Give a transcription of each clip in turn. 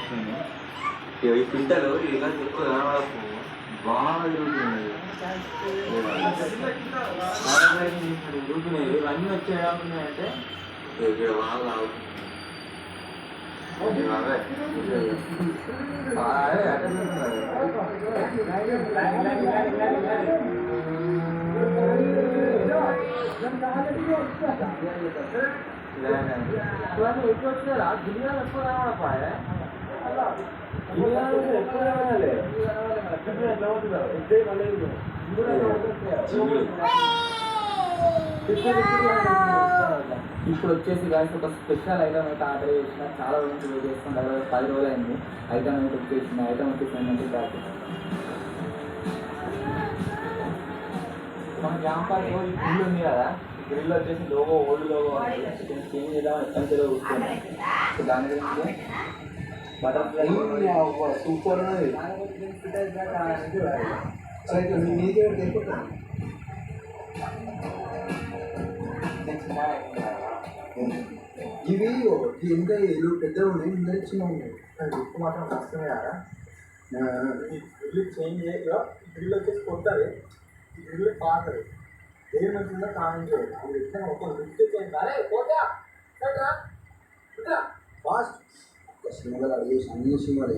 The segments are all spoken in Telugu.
వస్తుంది. ఈ పిట్టలు ఇలా ఎక్కువ కనబడకు బాగా తిరుగుతున్నాయి. తిరుగుతున్నాయి ఇవన్నీ వచ్చేయాలంటే ఇక్కడ బాగా వచ్చినారా దునియా ఎక్కువ రావడపాయే ఇప్పుడు వచ్చేసి గాయస్ ఒక స్పెషల్ ఐటమ్ అయితే ఆర్డర్ చేసిన. చాలా రోజులు వెయిట్ చేస్తాం, దగ్గర 10 రోజులు అయింది. ఐటమ్ అయితే వచ్చేసింది. ఐటమ్ వచ్చేసి ఏంటంటే ప్యాకెట్ మన జాంపాల్ ఈ గ్రిల్ ఉంది కదా, ఈ గ్రిల్ వచ్చేసి లోగో ఓల్డ్ లోగో చేంజ్ చేద్దాం ఎక్కడ చూస్తున్నాం. సో దాని గురించి బటర్ఫ్లై సూపర్ ఇవి ఇంకా ఇల్లు పెద్దగా ఉన్నాయి, ఇంకా చిన్న ఉన్నాయి. ఉప్పు మాత్రం కష్టమే కదా. ఇల్లు చేంజ్ చేయగా గ్రిల్ వచ్చేసి కొత్తది, ఈ గ్రిల్ పాతది. దేని మంచిగా కానించేది అది ఎట్లా ఒక లిఫ్ట్ చేయండి. అరే పోతా ఫాస్ట్ సినిమాలు అడిగేసి అన్ని సినిమాలు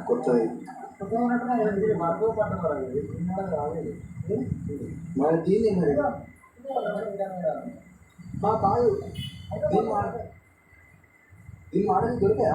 కొత్తది మరో పట్టం రాలేదు, రాలేదు మన దీన్ని మరి కాదు దీన్ని దీన్ని ఆడని దొరికా